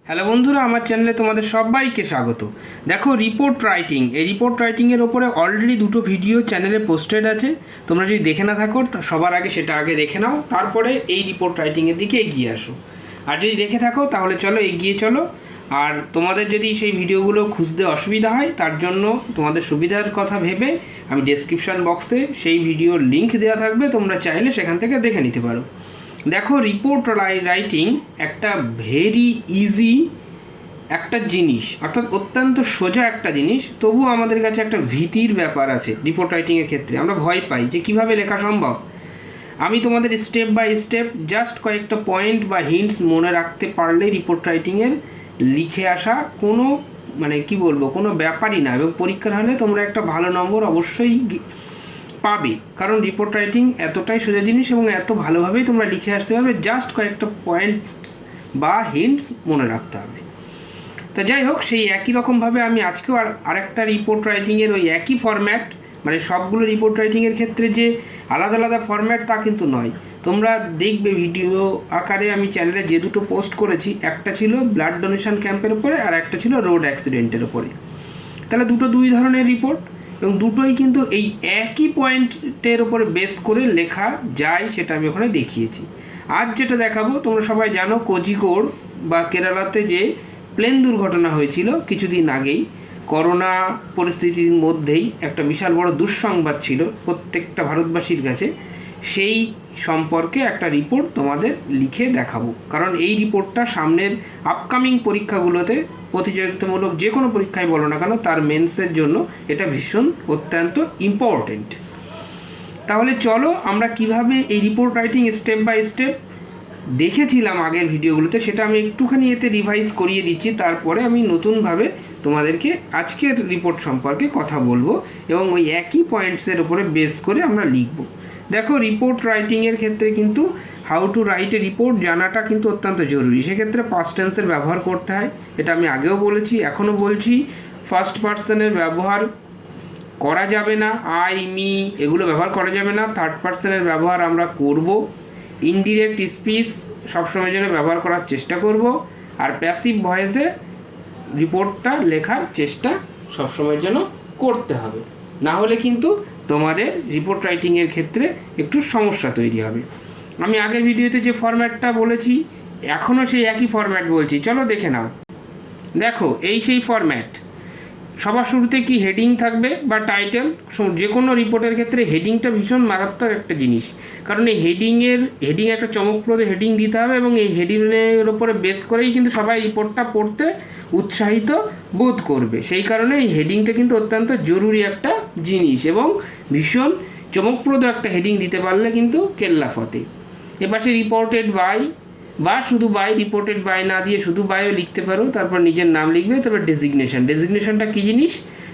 Hello বন্ধুরা, আমার চ্যানেলে তোমাদের সবাইকে স্বাগত। দেখো, রিপোর্ট রাইটিং, এই রিপোর্ট রাইটিংয়ের ওপরে অলরেডি দুটো ভিডিও চ্যানেলে পোস্টেড আছে। তোমরা যদি দেখে না থাকো সবার আগে সেটা আগে দেখে নাও, তারপরে এই রিপোর্ট রাইটিংয়ের দিকে এগিয়ে আসো। আর যদি দেখে থাকো তাহলে চলো এগিয়ে চলো। আর তোমাদের যদি সেই ভিডিওগুলো খুঁজতে অসুবিধা হয়, তার জন্য তোমাদের সুবিধার কথা ভেবে আমি ডেসক্রিপশান বক্সে সেই ভিডিওর লিঙ্ক দেওয়া থাকবে, তোমরা চাইলে সেখান থেকে দেখে নিতে পারো। দেখো, রিপোর্ট রাইটিং একটা ভেরি ইজি একটা জিনিস, অর্থাৎ অত্যন্ত সোজা একটা জিনিস, তবু আমাদের কাছে একটা ভীতির ব্যাপার আছে। রিপোর্ট রাইটিংয়ের ক্ষেত্রে আমরা ভয় পাই যে কিভাবে লেখা সম্ভব। আমি তোমাদের স্টেপ বাই স্টেপ জাস্ট কয়েকটা পয়েন্ট বা হিন্টস মনে রাখতে পারলে রিপোর্ট রাইটিংয়ের লিখে আসা কোনো কোনো ব্যাপারই না, এবং পরীক্ষার হলে তোমরা একটা ভালো নম্বর অবশ্যই পাবে। কারণ রিপোর্ট রাইটিং এতটাই সোজা জিনিস এবং এত ভালোভাবেই তোমরা লিখে আসতে পারবে, জাস্ট কয়েকটা পয়েন্টস বা হিন্টস মনে রাখতে হবে। তো যাই হোক, সেই একই রকমভাবে আমি আজকেও আরেকটা রিপোর্ট রাইটিংয়ের ওই একই ফরম্যাট, সবগুলো রিপোর্ট রাইটিংয়ের ক্ষেত্রে যে আলাদা আলাদা ফরম্যাট তা কিন্তু নয়। তোমরা দেখবে ভিডিও আকারে আমি চ্যানেলে যে দুটো পোস্ট করেছি, একটা ছিল ব্লাড ডোনেশন ক্যাম্পের উপরে আর একটা ছিল রোড অ্যাক্সিডেন্টের উপরে। তাহলে দুই ধরনের রিপোর্ট, এবং দুটোই কিন্তু এই একই পয়েন্টের উপরে বেস করে লেখা যায়, সেটা আমি ওখানে দেখিয়েছি। আজ যেটা দেখাবো, তোমরা সবাই জানো কোঝিকোড বা কেরালাতে যে প্লেন দুর্ঘটনা হয়েছিল কিছুদিন আগেই, করোনা পরিস্থিতির মধ্যেই একটা বিশাল বড় দুঃসংবাদ ছিল প্রত্যেকটা ভারতবাসীর কাছে। সেই সম্পর্কে একটা রিপোর্ট তোমাদের লিখে দেখাবো, কারণ এই রিপোর্টটা সামনের আপকামিং পরীক্ষাগুলোতে, প্রতিযোগিতামূলক যে কোনো পরীক্ষায় বলো না কেন, তার মেন্সের জন্য এটা ভীষণ অত্যন্ত ইম্পর্টেন্ট। তাহলে চলো আমরা কিভাবে এই report writing step by step দেখেছিলাম আগের ভিডিওগুলোতে, সেটা আমি একটুখানি এতে রিভাইজ করিয়ে দিচ্ছি। তারপরে আমি নতুনভাবে তোমাদেরকে আজকের রিপোর্ট সম্পর্কে কথা বলবো এবং ওই একই পয়েন্টসের উপরে বেস করে আমরা লিখব। দেখো, রিপোর্ট রাইটিংয়ের ক্ষেত্রে কিন্তু how to write a report জানাটা কিন্তু অত্যন্ত জরুরি। সেক্ষেত্রে পাস্ট টেন্সের ব্যবহার করতে হয়, এটা আমি আগেও বলেছি, এখনও বলছি। ফার্স্ট পার্সনের ব্যবহার করা যাবে না, আই, মি এগুলো ব্যবহার করা যাবে না। থার্ড পার্সনের ব্যবহার আমরা করব। ইনডিরেক্ট স্পিচ সবসময় জন্য ব্যবহার করার চেষ্টা করব। আর প্যাসিভ ভয়েসে রিপোর্টটা লেখার চেষ্টা সবসময়ের জন্য করতে হবে, না হলে কিন্তু তোমাদের রিপোর্ট রাইটিংয়ের ক্ষেত্রে একটু সমস্যা তৈরি হবে। আমি আগের ভিডিওতে যে ফরম্যাটটা বলেছি এখনও সেই একই ফরম্যাট বলছি, চলো দেখে নাও। দেখো, এই সেই ফরম্যাট। সবার শুরুতে কি হেডিং থাকবে বা টাইটেল। যে কোনো রিপোর্টের ক্ষেত্রে হেডিংটা ভীষণ মারাত্মক একটা জিনিস, কারণ এই হেডিং একটা চমকপ্রদ হেডিং দিতে হবে, এবং এই হেডিংয়ের ওপরে বেস করেই কিন্তু সবাই রিপোর্টটা পড়তে উৎসাহিত বোধ করবে। সেই কারণে এই হেডিংটা কিন্তু অত্যন্ত জরুরি একটা জিনিস, এবং ভীষণ চমকপ্রদ একটা হেডিং দিতে পারলে কিন্তু কেল্লা ফতে। এপাশে রিপোর্টেড বাই বা শুধু বাই, রিপোর্টেড বাই না দিয়ে শুধু বাইও লিখতে পারো, তারপর নিজের নাম লিখবে। তারপর ডেজিগনেশনটা কী জিনিস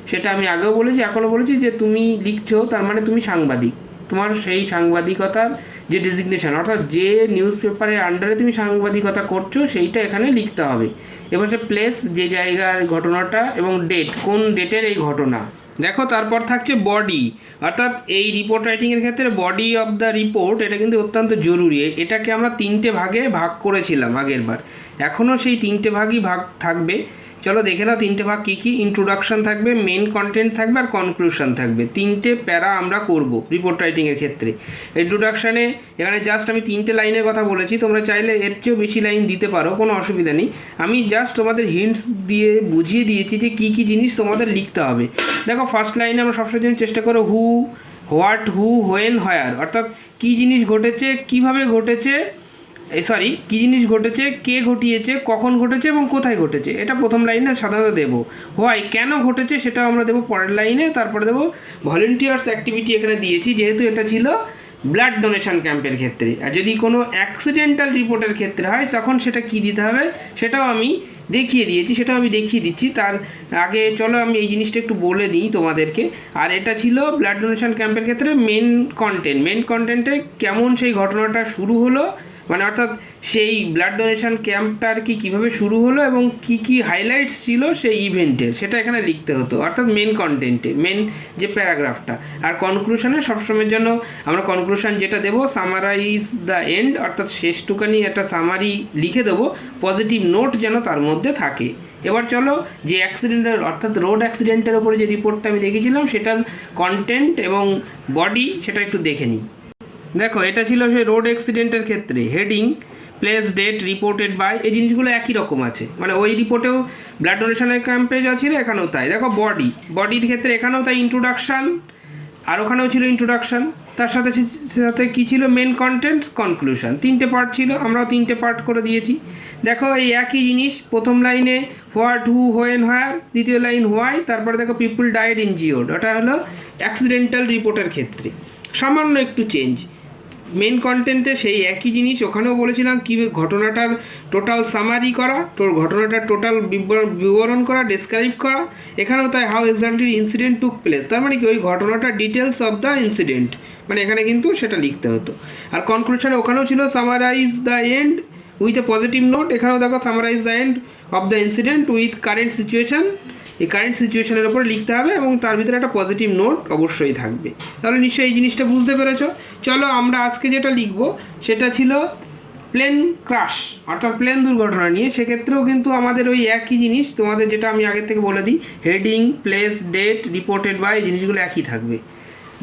সেটা আমি আগেও বলেছি, এখনও বলেছি, যে তুমি লিখছো তার মানে তুমি সাংবাদিক। তোমার সেই সাংবাদিকতার যে ডেজিগনেশন, অর্থাৎ যে নিউজ পেপারের আন্ডারে তুমি সাংবাদিকতা করছো, সেইটা এখানে লিখতে হবে। এবার সে প্লেস, যে জায়গার ঘটনাটা, এবং ডেট, কোন ডেটের এই ঘটনা। দেখো, তারপর থাকছে বডি, অর্থাৎ এই রিপোর্ট রাইটিংয়ের ক্ষেত্রে বডি অফ দ্য রিপোর্ট এটা কিন্তু অত্যন্ত জরুরি। এটাকে আমরা 3টে ভাগে ভাগ করেছিলাম আগেরবার, এখনও সেই 3টে ভাগই ভাগ থাকবে। চলো দেখে নাও 3টে ভাগ কী কী। ইন্ট্রোডাকশন থাকবে, মেন কন্টেন্ট থাকবে, আর কনক্লুশন থাকবে। 3টে প্যারা আমরা করব রিপোর্ট রাইটিংয়ের ক্ষেত্রে। ইন্ট্রোডাকশানে এখানে জাস্ট আমি 3টে লাইনের কথা বলেছি, তোমরা চাইলে এর চেয়েও বেশি লাইন দিতে পারো, কোনো অসুবিধা নেই। আমি জাস্ট তোমাদের হিন্টস দিয়ে বুঝিয়ে দিয়েছি যে কী কী জিনিস তোমাদের লিখতে হবে। দেখো, ফার্স্ট লাইনে আমরা সবসময় চেষ্টা করো হু, হোয়াট, হু, হোয়েন, হোয়ার, অর্থাৎ কী জিনিস ঘটেছে, কীভাবে ঘটেছে, কী জিনিস ঘটেছে, কে ঘটিয়েছে, কখন ঘটেছে এবং কোথায় ঘটেছে, এটা প্রথম লাইনে সাধারণত দেবো। হোয়াই, কেন ঘটেছে, সেটাও আমরা দেবো পরের লাইনে। তারপরে দেবো ভলেন্টিয়ার্স অ্যাক্টিভিটি, এখানে দিয়েছি যেহেতু এটা ছিল ব্লাড ডোনেশন ক্যাম্পের ক্ষেত্রে। আর যদি কোনো অ্যাক্সিডেন্টাল রিপোর্টের ক্ষেত্রে হয় তখন সেটা কী দিতে হবে সেটাও আমি দেখিয়ে দিয়েছি, সেটাও আমি দেখিয়ে দিচ্ছি। তার আগে চলো আমি এই জিনিসটা একটু বলে দিই তোমাদেরকে। আর এটা ছিল ব্লাড ডোনেশন ক্যাম্পের ক্ষেত্রে মেন কন্টেন্টে কেমন সেই ঘটনাটা শুরু হলো মানে অর্থাৎ সেই ব্লাড ডোনেশন ক্যাম্পটা আর কি কীভাবে শুরু হলো এবং কি কি হাইলাইটস ছিল সেই ইভেন্টের, সেটা এখানে লিখতে হতো, অর্থাৎ মেন কন্টেন্টে, মেন যে প্যারাগ্রাফটা। আর কনক্লুশনে সবসময়ের জন্য আমরা কনক্লুশন যেটা দেবো, সামারাইজ দ্য এন্ড, অর্থাৎ শেষটুকানি একটা সামারি লিখে দেবো, পজিটিভ নোট যেন তার মধ্যে থাকে। এবার চলো যে অ্যাক্সিডেন্টের অর্থাৎ রোড অ্যাক্সিডেন্টের ওপরে যে রিপোর্টটা আমি দেখেছিলাম সেটার কন্টেন্ট এবং বডি সেটা একটু দেখে নিই। দেখো এটা ছিল সেই রোড অ্যাক্সিডেন্টের ক্ষেত্রে heading, place, date, reported by, এই জিনিসগুলো একই রকম আছে, মানে ওই রিপোর্টেও ব্লাড ডোনেশনের ক্যাম্পে যা ছিল এখানেও তাই। দেখো বডির ক্ষেত্রে এখানেও তাই ইন্ট্রোডাকশান, আর ওখানেও ছিল ইন্ট্রোডাকশান, তার সাথে সাথে কী ছিল মেন কন্টেন্ট, কনক্লুশন, 3টে পার্ট ছিল, আমরাও 3টে পার্ট করে দিয়েছি। দেখো এই একই জিনিস, প্রথম লাইনে হোয়াট, হু, হোয়েন, হোয়ার, দ্বিতীয় লাইন হোয়াই, তারপরে দেখো পিপুল ডায়েড ইনজিওর্ড, ওটা হলো অ্যাক্সিডেন্টাল রিপোর্টের ক্ষেত্রে, সামান্য একটু চেঞ্জ। মেন কন্টেন্টে সেই একই জিনিস, ওখানেও বলেছিলাম কী ঘটনাটার টোটাল সামারি করা, ঘটনাটার টোটাল বিবরণ করা, ডেসক্রাইব করা, এখানেও তাই how exactly incident took place, তার মানে কি ওই ঘটনাটার ডিটেলস অফ দ্য ইনসিডেন্ট, মানে এখানে কিন্তু সেটা লিখতে হতো। আর কনক্লুশনে ওখানেও ছিল summarise the end with a positive note, এখানেও দেখো summarise the end of the incident with current situation, এই কারেন্ট সিচুয়েশনের ওপর লিখতে হবে এবং তার ভিতরে একটা পজিটিভ নোট অবশ্যই থাকবে। তাহলে নিশ্চয়ই এই জিনিসটা বুঝতে পেরেছো। চলো আমরা আজকে যেটা লিখব সেটা ছিল প্লেন ক্রাশ, অর্থাৎ প্লেন দুর্ঘটনা নিয়ে। সেক্ষেত্রেও কিন্তু আমাদের ওই একই জিনিস, তোমাদের যেটা আমি আগের থেকে বলে দিই, heading, place, date, reported by, এই জিনিসগুলো একই থাকবে।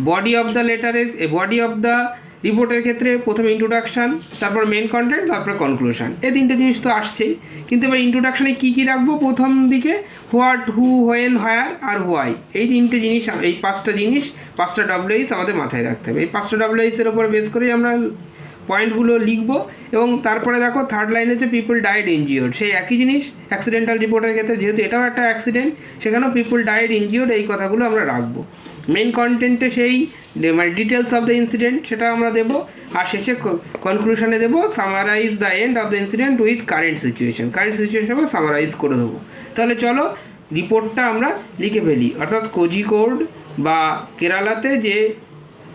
বডি অফ দ্য লেটারের, বডি অফ দ্য রিপোর্টের ক্ষেত্রে প্রথমে ইন্ট্রোডাকশান, তারপর মেন কন্টেন্ট, তারপর কনক্লুশন, এই 3টে জিনিস তো আসছেই। কিন্তু এবার ইন্ট্রোডাকশানে কী কী রাখবো, প্রথম দিকে হোয়াট, হু, হোয়েন, হোয়ার আর হোয়াই, এই 3টে জিনিস, এই 5টা জিনিস, 5টা WH আমাদের মাথায় রাখতে হবে। এই 5টা WH-এর ওপর বেস করেই আমরা পয়েন্টগুলো লিখবো। এবং তারপরে দেখো থার্ড লাইনে হচ্ছে পিপল ডায়েড ইনজিওর্ড, সেই একই জিনিস অ্যাক্সিডেন্টাল রিপোর্টের ক্ষেত্রে, যেহেতু এটাও একটা অ্যাক্সিডেন্ট, সেখানেও পিপল ডায়েড ইনজিওর্ড, এই কথাগুলো আমরা রাখবো। মেন কন্টেন্টে সেই মানে ডিটেলস অফ দ্য ইনসিডেন্ট সেটা আমরা দেবো, আর শেষে কনক্লুশনে দেবো summarise the end of the incident with current situation, current সিচুয়েশনও সামারাইজ করে দেবো। তাহলে চলো রিপোর্টটা আমরা লিখে ফেলি। অর্থাৎ কোঝিকোড বা কেরালাতে যে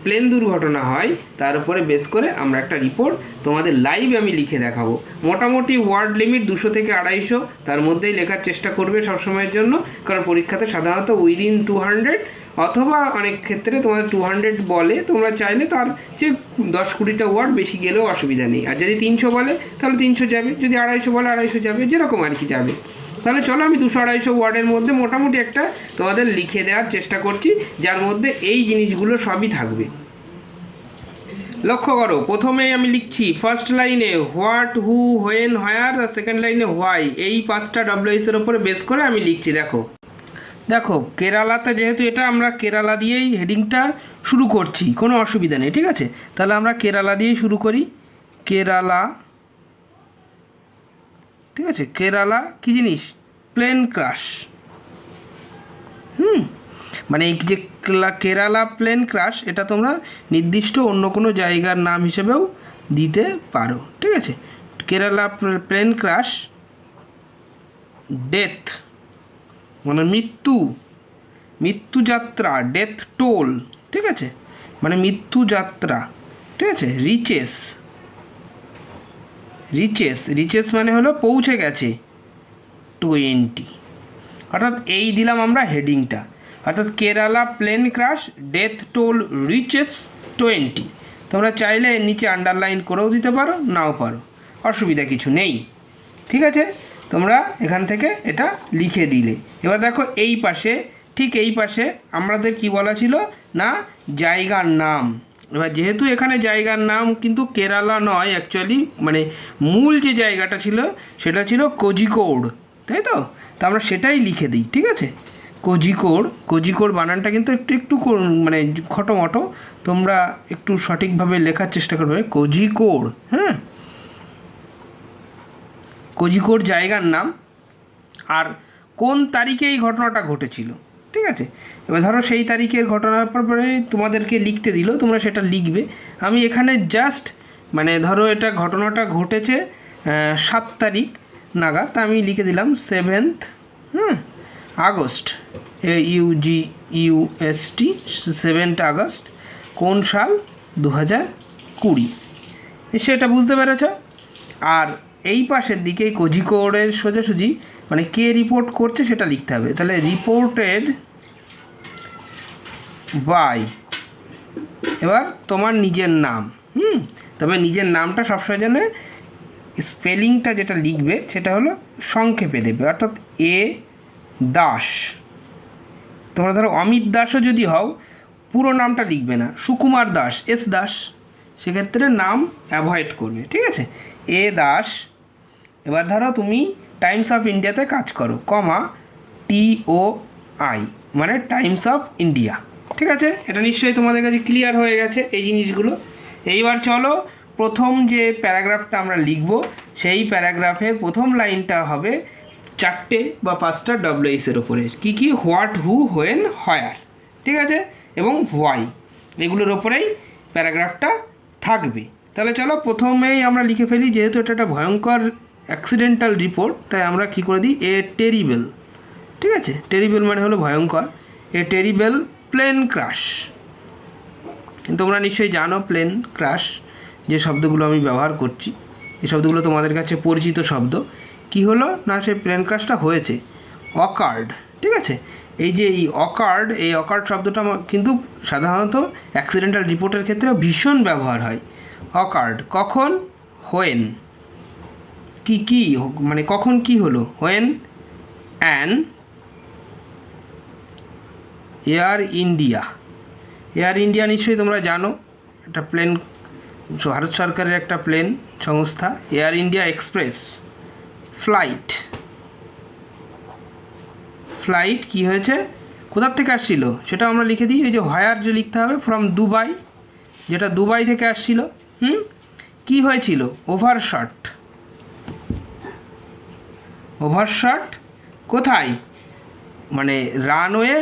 প্লেন দুর্ঘটনা হয় তার উপরে বেস করে আমরা একটা রিপোর্ট তোমাদের লাইভ আমি লিখে দেখাবো। মোটামুটি ওয়ার্ড লিমিট 200 থেকে 250, তার মধ্যেই লেখার চেষ্টা করবে সবসময়ের জন্য, কারণ পরীক্ষাতে সাধারণত উইদিন 200 অথবা অনেক ক্ষেত্রে তোমাদের 200 বলে, তোমরা চাইলে তার যে 10-20টা ওয়ার্ড বেশি গেলেও অসুবিধা নেই। আর যদি 300 বলে তাহলে 300 যাবে, যদি 250 বলে 250 যাবে, যেরকম আর কি যাবে। তাহলে চলো আমি 200-250 ওয়ার্ডের মধ্যে মোটামুটি একটা তোমাদের লিখে দেওয়ার চেষ্টা করছি, যার মধ্যে এই জিনিসগুলো সবই থাকবে। লক্ষ্য করো, প্রথমেই আমি লিখছি ফার্স্ট লাইনে হোয়াট, হু, হোয়েন, হোয়ার, আর সেকেন্ড লাইনে হোয়াই, এই 5টা WH-এর ওপরে বেস করে আমি লিখছি। দেখো কেরালাতে যেহেতু এটা আমরা কেরালা দিয়েই হেডিংটা শুরু করছি, কোনো অসুবিধা নেই, ঠিক আছে। তাহলে আমরা কেরালা দিয়েই শুরু করি, কেরালা, ঠিক আছে। কেরালা কী জিনিস, প্লেন ক্রাশ, মানে এই যে কেরালা প্লেন ক্রাশ, এটা তোমরা নির্দিষ্ট অন্য কোনো জায়গার নাম হিসেবেও দিতে পারো, ঠিক আছে। কেরালা প্লেন ক্রাশ, ডেথ মানে মৃত্যুযাত্রা, ডেথ টোল, ঠিক আছে, মানে মৃত্যুযাত্রা, ঠিক আছে। রিচেস মানে হলো পৌঁছে গেছে 20, অর্থাৎ এই দিলাম আমরা হেডিংটা, অর্থাৎ Kerala plane crash, death toll reaches 20। তোমরা চাইলে নিচে আন্ডারলাইন করেও দিতে পারো, নাও পারো, অসুবিধা কিছু নেই, ঠিক আছে। তোমরা এখান থেকে এটা লিখে দিলে। এবার দেখো এই পাশে, ঠিক এই পাশে আমাদের কি বলা ছিল না, জায়গার নাম। এবার যেহেতু এখানে জায়গার নাম কিন্তু কেরালা নয় অ্যাকচুয়ালি, মানে মূল যে জায়গাটা ছিল সেটা ছিল কোঝিকোড, তাই তো আমরা সেটাই লিখে দিই, ঠিক আছে। কোঝিকোড বানানটা কিন্তু একটু মানে খটোমটো, তোমরা একটু সঠিকভাবে লেখার চেষ্টা করবে। কোঝিকোড, হ্যাঁ, কোঝিকোড জায়গার নাম, আর কোন তারিখে এই ঘটনাটা ঘটেছিল, ঠিক আছে। এবার ধরো সেই তারিখের ঘটনার পরে তোমাদেরকে লিখতে দিল, তোমরা সেটা লিখবে। আমি এখানে জাস্ট মানে ধরো এটা ঘটনাটা ঘটেছে 7 তারিখ নাগাদ, তা আমি লিখে দিলাম 7th August, AUGUST 7th August, কোন সাল, 2020। নিশ্চয়ই এটা বুঝতে পেরেছ। আর এই পাশের দিকে এই কোঝিকোড়ের সোজাসুজি মানে কে রিপোর্ট করছে সেটা লিখতে হবে। তাহলে রিপোর্টেড বাই, এবার তোমার নিজের নাম, তবে নিজের নামটা সবসময় যেন স্পেলিংটা যেটা লিখবে সেটা হলো সংক্ষেপে দেবে, অর্থাৎ এ দাস। তোমরা ধরো অমিত দাসও যদি হও পুরো নামটা লিখবে না, সুকুমার দাস, এস দাস, সেক্ষেত্রে নাম অ্যাভয়েড করবে, ঠিক আছে। এ দাস। এবার ধরো তুমি টাইমস অফ ইন্ডিয়াতে কাজ করো, কমা TOI মানে টাইমস অফ ইন্ডিয়া, ঠিক আছে। এটা নিশ্চয়ই তোমাদের কাছে ক্লিয়ার হয়ে গেছে এই জিনিসগুলো। এইবার চলো প্রথম যে প্যারাগ্রাফটা আমরা লিখব সেই প্যারাগ্রাফের প্রথম লাইনটা হবে 4টে বা 5টা WH-এর ওপরে। কী কী? হোয়াট, হু, হোয়েন, হোয়ার, ঠিক আছে, এবং হোয়াই, এগুলোর ওপরেই প্যারাগ্রাফটা থাকবে। তাহলে চলো প্রথমেই আমরা লিখে ফেলি, যেহেতু এটা একটা ভয়ঙ্কর অ্যাক্সিডেন্টাল রিপোর্ট তাই আমরা কী করে দিই, এ টেরিবল, ঠিক আছে। টেরিবল মানে হলো ভয়ঙ্কর। A terrible plane crash. তোমরা নিশ্চয়ই জানো প্লেন ক্রাশ যে শব্দগুলো আমি ব্যবহার করছি, এই শব্দগুলো তোমাদের কাছে পরিচিত শব্দ। কি হলো না, সেই প্লেন ক্রাশটা হয়েছে, অকার্ড, ঠিক আছে। এই যে এই অকার্ড শব্দটা কিন্তু সাধারণত অ্যাক্সিডেন্টাল রিপোর্টের ক্ষেত্রে ভীষণ ব্যবহার হয়। অকার্ড কখন? হোয়েন, কি মানে কখন কি হলো, হোয়েন অ্যান এয়ার ইন্ডিয়া নিশ্চয়ই তোমরা জানো, একটা প্লেন, ভারত সরকারের একটা প্লেন সংস্থা, এয়ার ইন্ডিয়া এক্সপ্রেস ফ্লাইট কি হয়েছে, কোথার থেকে আসছিল সেটা আমরা লিখে দিই। এই যে হোয়ার যে লিখতে হবে, ফ্রম দুবাই, যেটা দুবাই থেকে আসছিল। কি হয়েছিল, ওভারশট কোথায়, মানে রানওয়ে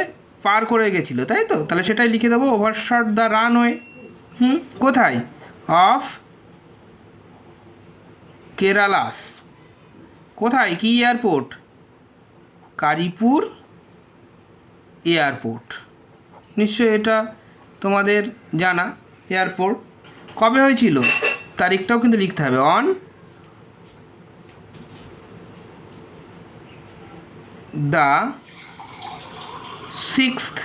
পার করে গেছিলো, তাই তো। তাহলে সেটাই লিখে দেবো, ওভারশট দ্য রানওয়ে। কোথায়, অফ কেরালাস। কোথায়, কি এয়ারপোর্ট, কারিপুর এয়ারপোর্ট। নিশ্চয়ই এটা তোমাদের জানা এয়ারপোর্ট। কবে হয়েছিল তারিখটাও কিন্তু লিখতে হবে, অন দ্য 6th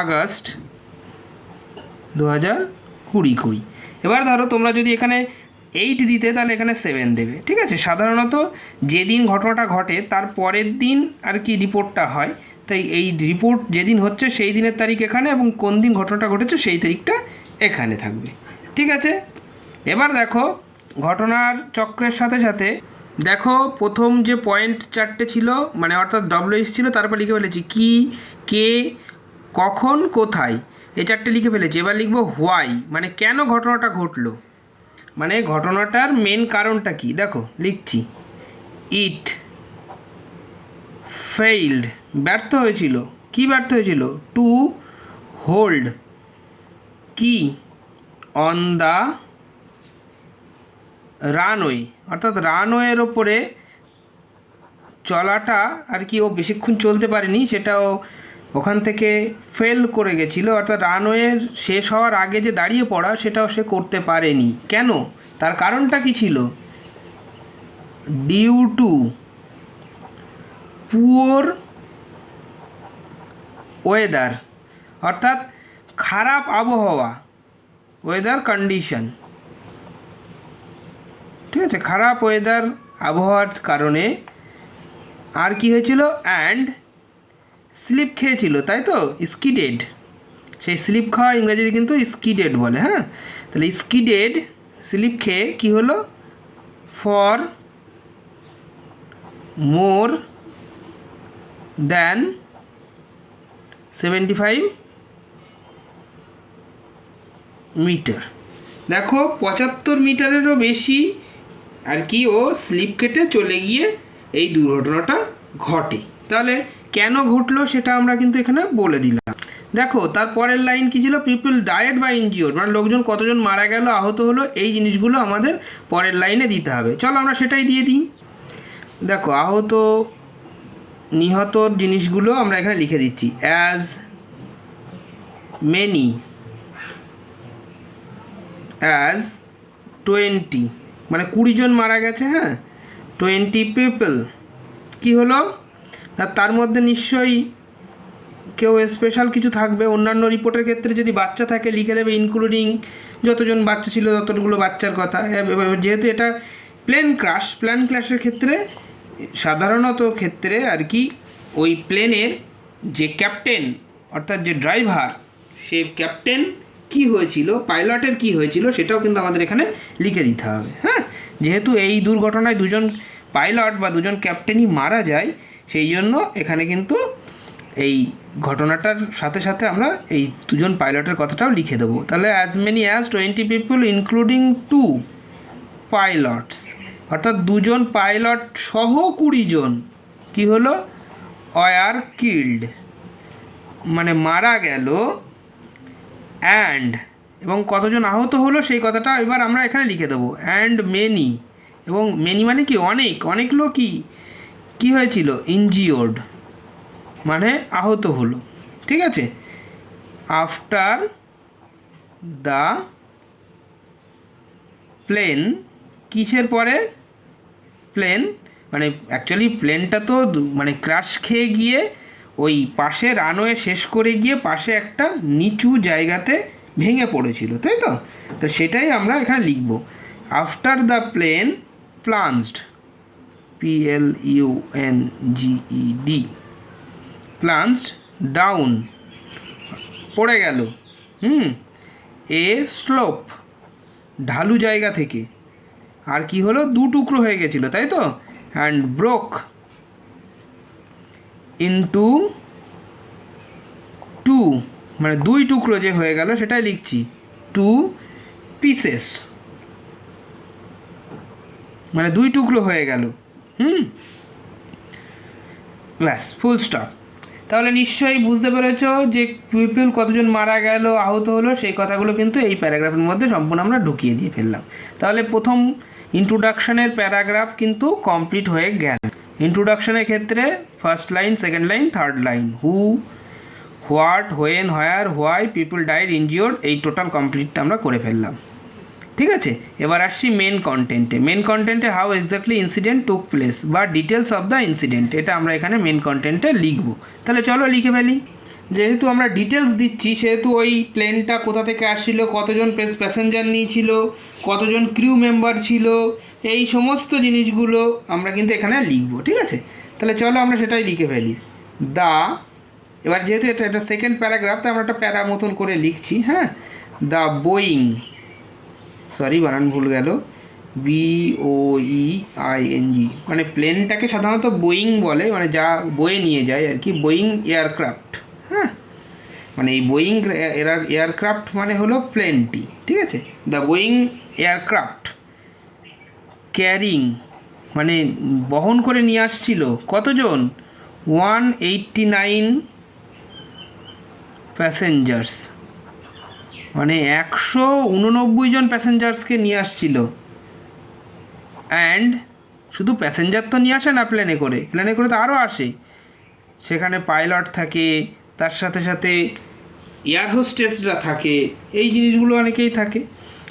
আগস্ট 2020। এবার ধরো তোমরা যদি এখানে 8 দিতে তাহলে এখানে 7 দেবে, ঠিক আছে। সাধারণত যেদিন ঘটনাটা ঘটে তার পরের দিন আর কি রিপোর্টটা হয়, তাই এই রিপোর্ট যেদিন হচ্ছে সেই দিনের তারিখ এখানে, এবং কোন দিন ঘটনাটা ঘটেছে সেই তারিখটা এখানে থাকবে, ঠিক আছে। এবার দেখো ঘটনার চক্রের সাথে সাথে দেখো প্রথম যে পয়েন্ট 4টে ছিল, মানে অর্থাৎ WH ছিল, তারপর লিখে ফেলেছি কি, কে, কখন, কোথায়, এই 4টে লিখে ফেলেছি। এবার লিখবো হোয়াই, মানে কেন ঘটনাটা ঘটলো, মানে ঘটনাটার মেন কারণটা কি। দেখো লিখছি, ইট ফেইল্ড, ব্যর্থ হয়েছিল। কি ব্যর্থ হয়েছিল, টু হোল্ড কি, অন দ্য রানওয়ে, অর্থাৎ রানওয়ের ওপরে চলাটা আর কি ও বেশিক্ষণ চলতে পারেনি, সেটাও ওখান থেকে ফেল করে গেছিলো, অর্থাৎ রানওয়ে শেষ হওয়ার আগে যে দাঁড়িয়ে পড়া সেটাও সে করতে পারেনি। কেন, তার কারণটা কি ছিল, ডিউ টু পুওর ওয়েদার, অর্থাৎ খারাপ আবহাওয়া, ওয়েদার কন্ডিশন, ঠিক আছে, খারাপ ওয়েদার আবহাওয়ার কারণে। আর কি হয়েছিল, অ্যান্ড স্লিপ খেয়েছিল, তাই তো, স্কিডেড, সেই স্লিপ খাওয়া ইংরেজিতে কিন্তু স্কিডেড বলে, হ্যাঁ। তাহলে স্কিডেড, স্লিপ খেয়ে কী হলো, ফর মোর দ্যান 75 মিটার। দেখো 75 মিটারেরও বেশি আর কি ও স্লিপ কেটে চলে গিয়ে এই দুর্ঘটনাটা ঘটে। তাহলে কেন ঘটলো সেটা আমরা কিন্তু এখানে বলে দিলাম। দেখো তার পরের লাইন কী ছিল, পিপল ডায়েড বা ইনজিওর্ড, মানে লোকজন কতজন মারা গেল, আহত হলো, এই জিনিসগুলো আমাদের পরের লাইনে দিতে হবে। চলো আমরা সেটাই দিয়ে দিই। দেখো আহত নিহতর জিনিসগুলো আমরা এখানে লিখে দিচ্ছি, অ্যাজ মেনি অ্যাজ 20, মানে 20 জন মারা গেছে। হ্যাঁ, 20 পিপল। কি হলো না, তার মধ্যে নিশ্চয়ই কেউ স্পেশাল কিছু থাকবে। অন্যান্য রিপোর্টের ক্ষেত্রে যদি বাচ্চা থাকে লিখে দেবে ইনক্লুডিং, যতজন বাচ্চা ছিল ততগুলো বাচ্চার কথা। যেহেতু এটা প্লেন ক্র্যাশের ক্ষেত্রে সাধারণত ক্ষেত্রে আর কি ওই প্লেনের যে ক্যাপ্টেন অর্থাৎ যে ড্রাইভার, সে ক্যাপ্টেন কি হয়েছিল, পাইলটের কি হয়েছিল সেটাও কিন্তু আমাদের এখানে লিখে দিতে হবে। হ্যাঁ, যেহেতু এই দুর্ঘটনায় দুজন পাইলট বা দুজন ক্যাপ্টেনই মারা যায়, সেই জন্য এখানে কিন্তু এই ঘটনাটার সাথে সাথে আমরা এই দুজন পাইলটের কথাটাও লিখে দেবো। তাহলে as many as 20 people including 2 pilots, অর্থাৎ দুজন পাইলট সহ 20 জন কী হলো, ওয়ার কিল্ড, মানে মারা গেল। অ্যান্ড, এবং কতজন আহত হলো সেই কথাটা এবার আমরা এখানে লিখে দেবো। অ্যান্ড মেনি, এবং মেনি মানে কি অনেক লোকই কী হয়েছিল, ইনজিওর্ড, মানে আহত হলো। ঠিক আছে, আফটার দ্য প্লেন, কিসের পরে, প্লেন মানে অ্যাকচুয়ালি প্লেনটা তো মানে ক্র্যাশ খেয়ে গিয়ে ওই পাশে রানওয়ে শেষ করে গিয়ে পাশে একটা নিচু জায়গাতে ভেঙে পড়েছিল, তাই তো? তো সেটাই আমরা এখানে লিখব। After the plane plunged, PLUNGED, plunged down, পড়ে গেল। এ স্লোপ, ঢালু জায়গা থেকে। আর কি হলো, 2 টুকরো হয়ে গেছিলো, তাই তো? অ্যান্ড ব্রোক ইনটু 2, মানে 2 টুকরো যে হয়ে গেল সেটাই লিখছি, 2 পিসেস, মানে 2 টুকরো হয়ে গেল। ব্যাস, ফুল স্টপ। তাহলে নিশ্চয়ই বুঝতে পেরেছ যে পিপল কতজন মারা গেল, আহত হলো, সেই কথাগুলো কিন্তু এই প্যারাগ্রাফের মধ্যে সম্পূর্ণ আমরা ঢুকিয়ে দিয়ে ফেললাম। তাহলে প্রথম ইন্ট্রোডাকশনের প্যারাগ্রাফ কিন্তু কমপ্লিট হয়ে গেল। ইন্ট্রোডাকশনের ক্ষেত্রে first line, second line, third line, who, what, when, where, why, people died, injured, এই টোটাল কমপ্লিটটা আমরা করে ফেললাম। ঠিক আছে, এবার আসছি মেন কন্টেন্টে। How exactly incident took place বা ডিটেলস অফ দ্য ইনসিডেন্ট, এটা আমরা এখানে মেন কন্টেন্টে লিখব। তাহলে চলো লিখে ফেলি। যেহেতু আমরা ডিটেলস দিচ্ছি, সেহেতু ওই প্লেনটা কোথা থেকে আসছিল, কতজন প্যাসেঞ্জার নিয়েছিল, কতজন ক্রিউ মেম্বার ছিল, এই সমস্ত জিনিসগুলো আমরা কিন্তু এখানে লিখব। ঠিক আছে, তাহলে চলো আমরা সেটাই লিখে ফেলি। এবার যেহেতু এটা সেকেন্ড প্যারাগ্রাফ, তো আমরা একটা প্যারা মতন করে লিখছি। হ্যাঁ, দ্য বোয়িং, সরি বানান ভুল গেল, BOEING, মানে প্লেনটাকে সাধারণত বোয়িং বলে, মানে যা বয়ে নিয়ে যায় আর কি, বোয়িং এয়ারক্রাফট। হ্যাঁ, মানে এই বোয়িং এয়ারক্রাফট মানে হলো প্লেনটি। ঠিক আছে, দ্য বোয়িং এয়ারক্রাফট ক্যারিং, মানে বহন করে নিয়ে আসছিল কতজন, 189 প্যাসেঞ্জার্স, মানে 189 জন প্যাসেঞ্জার্সকে নিয়ে আসছিল। অ্যান্ড, শুধু প্যাসেঞ্জার তো নিয়ে আসে না প্লেনে করে তো আরও আসে, সেখানে পাইলট থাকে, তার সাথে সাথে এয়ার হোস্টেসরা থাকে, এই জিনিসগুলো অনেকেই থাকে।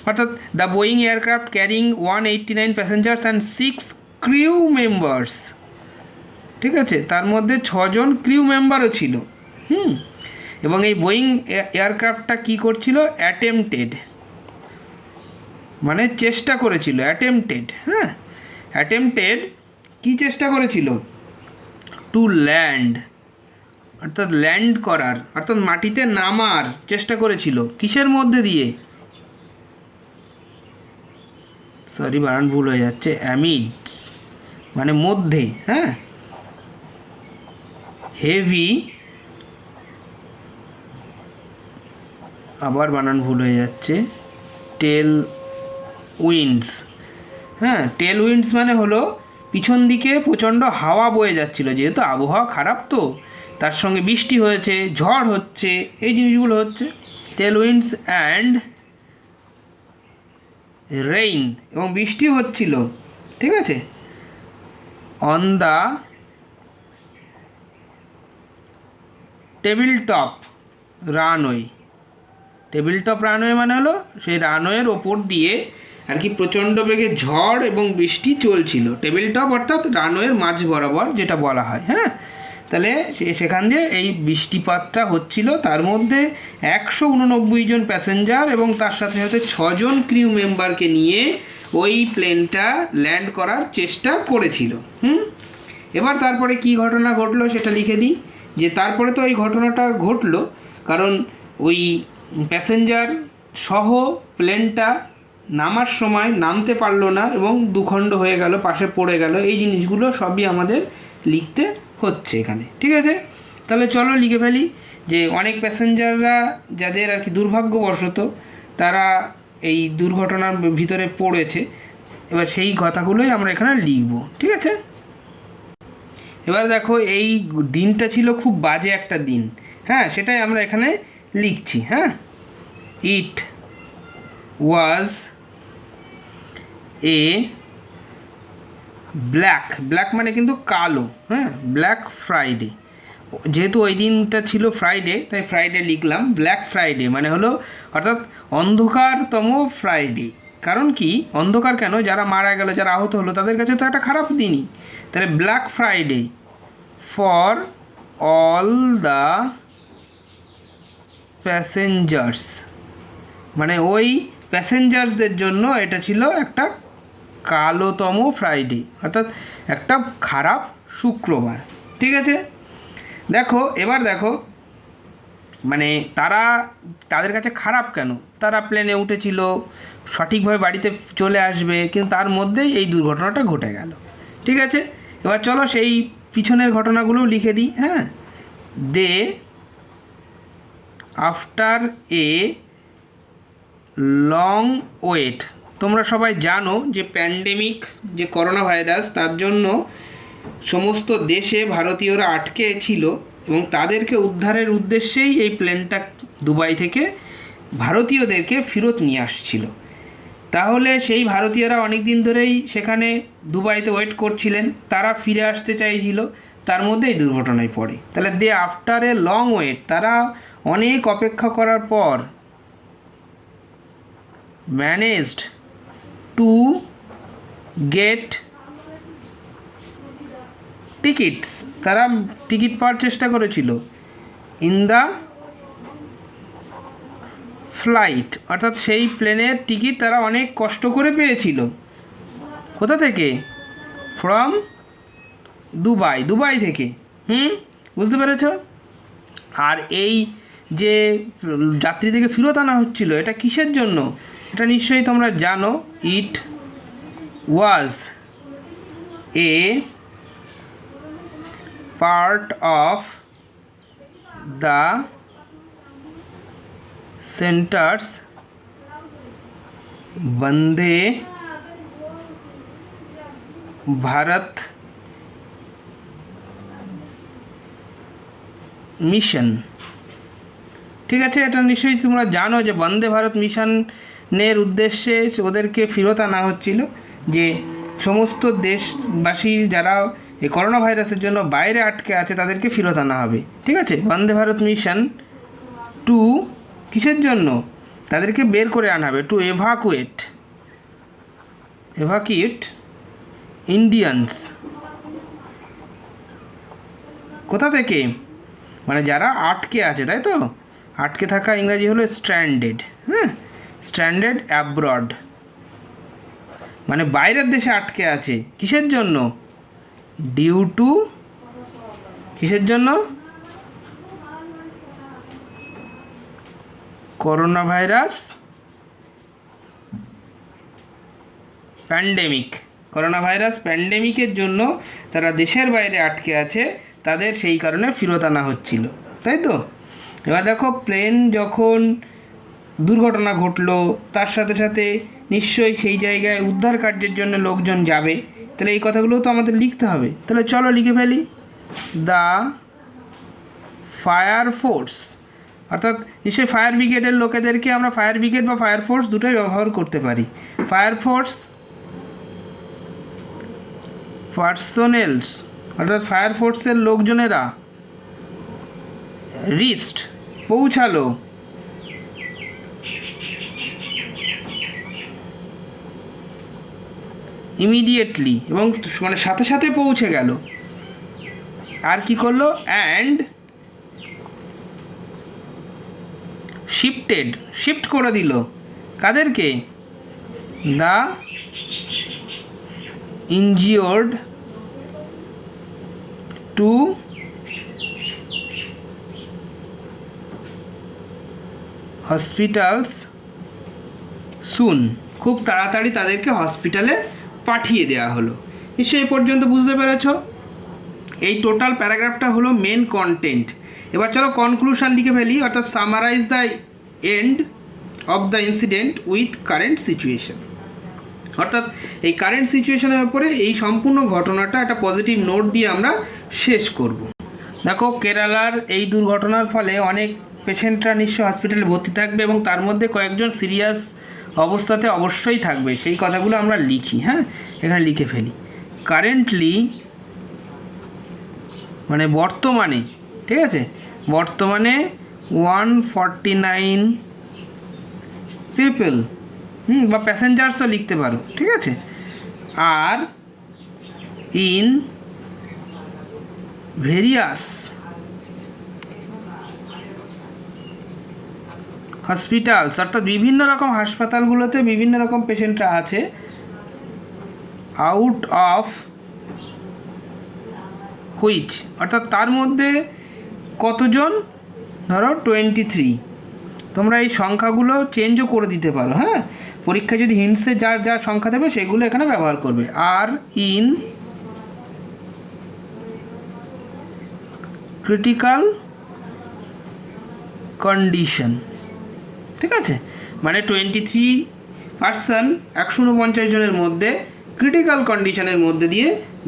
অর্থাৎ the Boeing aircraft carrying 189 passengers and 6 crew members. ঠিক আছে, তার মধ্যে 6 জন ক্রিউ মেম্বারও ছিল। এবং এই বোয়িং এয়ারক্রাফটটা কী করছিল, অ্যাটেম্পটেড, মানে চেষ্টা করেছিল, অ্যাটেম্পটেড কী চেষ্টা করেছিল, টু ল্যান্ড, অর্থাৎ ল্যান্ড করার, অর্থাৎ মাটিতে নামার চেষ্টা করেছিল। কিসের মধ্যে দিয়ে, সরি বানান ভুল হয়ে যাচ্ছে, অ্যামিডস মানে মধ্যে। হ্যাঁ, হেভি, আবার বানান ভুল হয়ে যাচ্ছে, টেল উইন্ডস। হ্যাঁ, টেল উইন্ডস মানে হলো পিছন দিকে প্রচণ্ড হাওয়া বয়ে যাচ্ছিলো, যেহেতু আবহাওয়া খারাপ, তো তার সঙ্গে বৃষ্টি হয়েছে, ঝড় হচ্ছে, এই জিনিসগুলো হচ্ছে টেল উইন্ডস অ্যান্ড রেইন, এবং বৃষ্টি হচ্ছিল। ঠিক আছে, on the table top runway, table top runway মানে হলো সেই রানওয়ের ওপর দিয়ে আর কি প্রচণ্ড বেগে ঝড় এবং বৃষ্টি চলছিল। টেবিল টপ অর্থাৎ রানওয়ের মাঝ বরাবর যেটা বলা হয়। হ্যাঁ, তাহলে সেখান দিয়ে এই বৃষ্টিপাতটা হচ্ছিল। তার মধ্যে 189 জন প্যাসেঞ্জার এবং তার সাথে সাথে 6 জন ক্রিউ মেম্বারকে নিয়ে ওই প্লেনটা ল্যান্ড করার চেষ্টা করেছিল। এবার তারপরে কি ঘটনা ঘটলো সেটা লিখে দিই। যে তারপরে তো ওই ঘটনাটা ঘটলো কারণ ওই প্যাসেঞ্জার সহ প্লেনটা নামার সময় নামতে পারলো না এবং দুখণ্ড হয়ে গেল, পাশে পড়ে গেল। এই জিনিসগুলো সবই আমাদের লিখতে হচ্ছে এখানে। ঠিক আছে, তাহলে চলো লিখে ফেলি যে অনেক প্যাসেঞ্জাররা যাদের আর কি দুর্ভাগ্যবশত তারা এই দুর্ঘটনার ভিতরে পড়েছে, এবার সেই কথাগুলোই আমরা এখানে লিখব। ঠিক আছে, এবার দেখো এই দিনটা ছিল খুব বাজে একটা দিন। হ্যাঁ, সেটাই আমরা এখানে লিখছি। হ্যাঁ, ইট ওয়াজ এ ব্ল্যাক মানে কিন্তু কালো। হ্যাঁ, ব্ল্যাক ফ্রাইডে, যেহেতু ওই দিনটা ছিল ফ্রাইডে তাই ফ্রাইডে লিখলাম। ব্ল্যাক ফ্রাইডে মানে হলো অর্থাৎ অন্ধকারতম ফ্রাইডে। কারণ কি অন্ধকার কেন, যারা মারা গেল, যারা আহত হলো তাদের কাছে তো একটা খারাপ দিনই। তাহলে black Friday for all the passengers, মানে ওই প্যাসেঞ্জার্সদের জন্য এটা ছিল একটা কালোতম ফ্রাইডে, অর্থাৎ একটা খারাপ শুক্রবার। ঠিক আছে, দেখো এবার দেখো মানে তাদের কাছে খারাপ কেন, তারা প্লেনে উঠেছিল, সঠিকভাবে বাড়িতে চলে আসবে, কিন্তু তার মধ্যেই এই দুর্ঘটনাটা ঘটে গেল। ঠিক আছে, এবার চলো সেই পিছনের ঘটনাগুলো লিখে দিই। হ্যাঁ, দে আফটার এ লং ওয়েট, তোমরা সবাই জানো যে প্যান্ডেমিক যে করোনা ভাইরাস, তার জন্য সমস্ত দেশে ভারতীয়রা আটকে ছিল এবং তাদেরকে উদ্ধারের উদ্দেশ্যেই এই প্লেনটা দুবাই থেকে ভারতীয়দেরকে ফেরত নিয়ে আসছিল। তাহলে সেই ভারতীয়রা অনেক দিন ধরেই সেখানে দুবাইতে ওয়েট করছিলেন, তারা ফিরে আসতে চাইছিল, তার মধ্যে এই দুর্ঘটনায় পড়ে। তাহলে দে আফটার এ লং ওয়েট, তারা অনেক অপেক্ষা করার পর ম্যানেজড টু গেট টিকিটস, তারা টিকিট পাওয়ার চেষ্টা করেছিল ইন দ্য ফ্লাইট, অর্থাৎ সেই প্লেনের টিকিট তারা অনেক কষ্ট করে পেয়েছিল। কোথা থেকে? ফ্রম দুবাই থেকে। বুঝতে পেরেছ? আর এই যে যাত্রীদেরকে ফেরত আনা হচ্ছিল, এটা কিসের জন্য? এটা নিশ্চয়ই তোমরা জানো। It was a part of the centre's Vande Bharat mission. ঠিক আছে, এটা নিশ্চয়ই তোমরা জানো যে বন্দে ভারত মিশনের উদ্দেশ্যে ওদেরকে ফেরত আনা হচ্ছিল, যে সমস্ত দেশবাসী যারা এই করোনা ভাইরাসের জন্য বাইরে আটকে আছে তাদেরকে ফেরত আনা হবে। ঠিক আছে, বন্দে ভারত মিশন টু কিসের জন্য? তাদেরকে বের করে আনা হবে। টু এভাকুয়েট ইন্ডিয়ানস, কোথা থেকে? মানে যারা আটকে আছে, তাই তো? আটকে থাকা ইংরাজি হলো স্ট্র্যান্ডেড। হ্যাঁ, স্ট্র্যান্ডেড অ্যাব্রড মানে বাইরের দেশে আটকে আছে। কিসের জন্য? ডিউ টু কিসের জন্য? Corona virus pandemic. Corona virus প্যান্ডেমিকের জন্য তারা দেশের বাইরে আটকে আছে, তাদের সেই কারণে ফেরত আনা হচ্ছিল, তাই তো? এবার দেখো, প্লেন যখন দুর্ঘটনা ঘটলো তার সাথে সাথে নিশ্চয়ই সেই জায়গায় উদ্ধার কার্যের জন্য লোকজন যাবে, তাহলে এই কথাগুলো তো আমাদের লিখতে হবে। তাহলে চলো লিখে ফেলি। দ্য ফায়ার ফোর্স, অর্থাৎ নিশ্চয়ই ফায়ার ব্রিগেডের লোকেদেরকে আমরা ফায়ার ব্রিগেড বা ফায়ার ফোর্স দুটোই ব্যবহার করতে পারি। ফায়ার ফোর্স পার্সোনেলস, অর্থাৎ ফায়ার ফোর্সের লোকজনেরা রিস্ট পৌঁছালো ইমিডিয়েটলি এবং মানে সাথে সাথে পৌঁছে গেল। আর কি করলো? অ্যান্ড শিফট করে দিল কাদেরকে? দ্য ইনজিওর্ড টু হসপিটালস সুন। খুব তাড়াতাড়ি তাদেরকে হসপিটালে পাঠিয়ে দেওয়া হলো। নিশ্চয়ই এই পর্যন্ত বুঝতে পেরেছ? এই টোটাল প্যারাগ্রাফটা হলো মেন কন্টেন্ট। এবার চলো কনক্লুশন লিখে ফেলি, অর্থাৎ summarise the end of the incident with current situation. অর্থাৎ এই কারেন্ট সিচুয়েশনের উপরে এই সম্পূর্ণ ঘটনাটা একটা পজিটিভ নোট দিয়ে আমরা শেষ করব। দেখো, কেরালার এই দুর্ঘটনার ফলে অনেক পেশেন্টরা নিশ্চয় হসপিটালে ভর্তি থাকবে এবং তার মধ্যে কয়েকজন সিরিয়াস অবস্থাতে অবশ্যই থাকবে। সেই কথাগুলো আমরা লিখি। হ্যাঁ, এখানে লিখে ফেলি। কারেন্টলি মানে বর্তমানে, ঠিক আছে, বর্তমানে 149 পিপল, বা প্যাসেঞ্জার্সও লিখতে পারো, ঠিক আছে, আর ইন ভেরিয়াস হসপিটালস, অর্থাৎ বিভিন্ন রকম হাসপাতালগুলোতে বিভিন্ন রকম পেশেন্টরা আছে। আউট অফ হুইচ, অর্থাৎ তার মধ্যে কতজন? ধরো 23। তোমরা এই সংখ্যাগুলো চেঞ্জও করে দিতে পারো। হ্যাঁ, পরীক্ষায় যদি হিন্টসে যার যা সংখ্যা দেবে সেগুলো এখানে ব্যবহার করবে। আর ইন ক্রিটিক্যাল কন্ডিশন, ঠিক আছে, মানে 23% 149 জনের মধ্যে ক্রিটিক্যাল কন্ডিশনের মধ্যে দিয়ে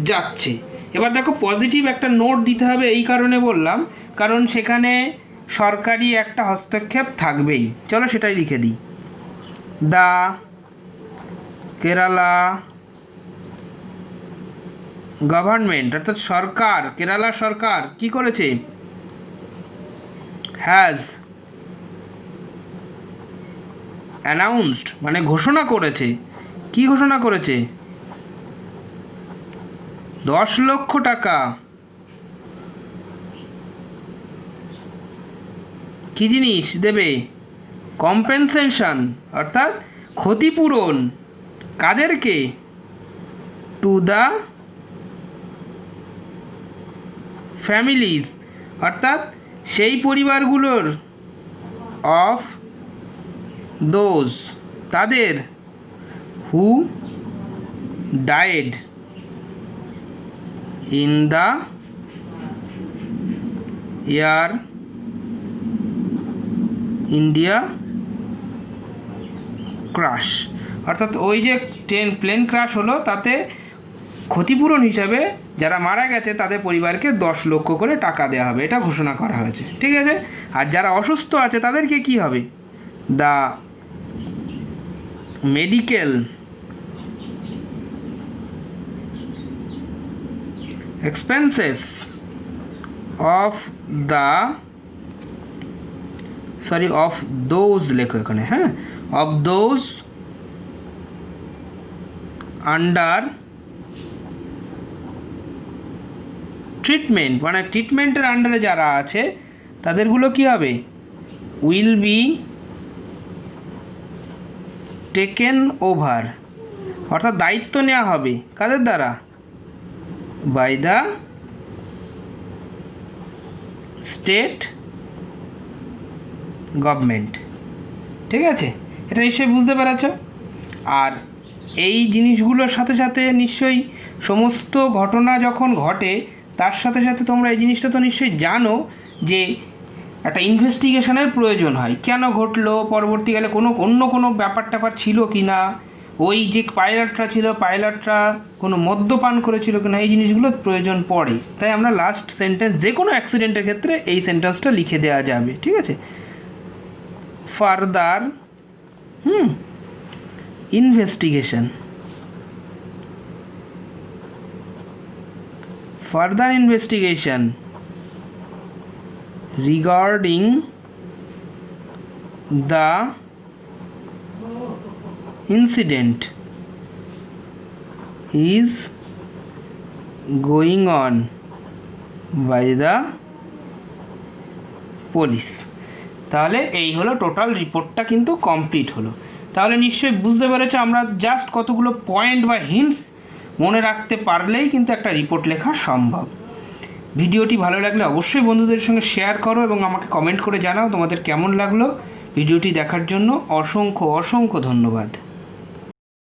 যাচ্ছে। এবার দেখো, পজিটিভ একটা নোট দিতে হবে, এই কারণে বললাম কারণ সেখানে সরকারি একটা হস্তক্ষেপ থাকবেই। চলো সেটাই লিখে দিই। দ্য কেরালা গভর্নমেন্ট, অর্থাৎ সরকার, কেরালা সরকার কি করেছে? হ্যাজ অ্যানাউন্সড, মানে ঘোষণা করেছে। কি ঘোষণা করেছে? 10 লক্ষ টাকা। কি জিনিস দেবে? কম্পেনসেশন, অর্থাৎ ক্ষতিপূরণ। কাদেরকে? টু দ্য ফ্যামিলিজ, অর্থাৎ সেই পরিবারগুলোর, অফ দোজ, তাদের, who died in the Air India crash, অর্থাৎ ওই যে প্লেন ক্রাশ হলো তাতে ক্ষতিপূরণ হিসাবে যারা মারা গেছে তাদের পরিবারকে 10 লক্ষ করে টাকা দেওয়া হবে, এটা ঘোষণা করা হয়েছে, ঠিক আছে। আর যারা অসুস্থ আছে তাদেরকে কি হবে? The medical expenses of the, sorry, of those লেখো এখানে, হ্যাঁ, অফ দোজ আন্ডার ট্রিটমেন্ট, মানে ট্রিটমেন্টের আন্ডারে যারা আছে তাদেরগুলো কি হবে? উইল বি টেকেন ওভার, অর্থাৎ দায়িত্ব নেওয়া হবে কাদের দ্বারা? বাই দ্য স্টেট গভর্নমেন্ট, ঠিক আছে। এটা নিশ্চয়ই বুঝতে পেরেছ। আর এই জিনিসগুলোর সাথে সাথে নিশ্চয়ই সমস্ত ঘটনা যখন ঘটে তার সাথে সাথে তোমরা এই জিনিসটা তো নিশ্চয়ই জানো যে একটা ইনভেস্টিগেশনের প্রয়োজন হয়। কেন ঘটলো, পরবর্তীকালে অন্য কোনো ব্যাপার ট্যাপার ছিল কি না, ওই যে পাইলটরা ছিল পাইলটরা কোনো মদ্যপান করেছিল কিনা, এই জিনিসগুলোর প্রয়োজন পড়ে। তাই আমরা লাস্ট সেন্টেন্স যে কোনো অ্যাক্সিডেন্টের ক্ষেত্রে এই সেন্টেন্সটা লিখে দেওয়া যাবে, ঠিক আছে। Further investigation, further investigation regarding the incident is going on by the police. তাহলে এই হলো টোটাল রিপোর্টটা কিন্তু কমপ্লিট হলো। তাহলে নিশ্চয়ই বুঝতে পেরেছো আমরা জাস্ট কতগুলো পয়েন্ট বা হিন্টস মনে রাখতে পারলেই কিন্তু একটা রিপোর্ট লেখা সম্ভব। ভিডিওটি ভালো লাগলে অবশ্যই বন্ধুদের সঙ্গে শেয়ার করো এবং আমাকে কমেন্ট করে জানাও তোমাদের কেমন লাগলো। ভিডিওটি দেখার জন্য অসংখ্য অসংখ্য ধন্যবাদ।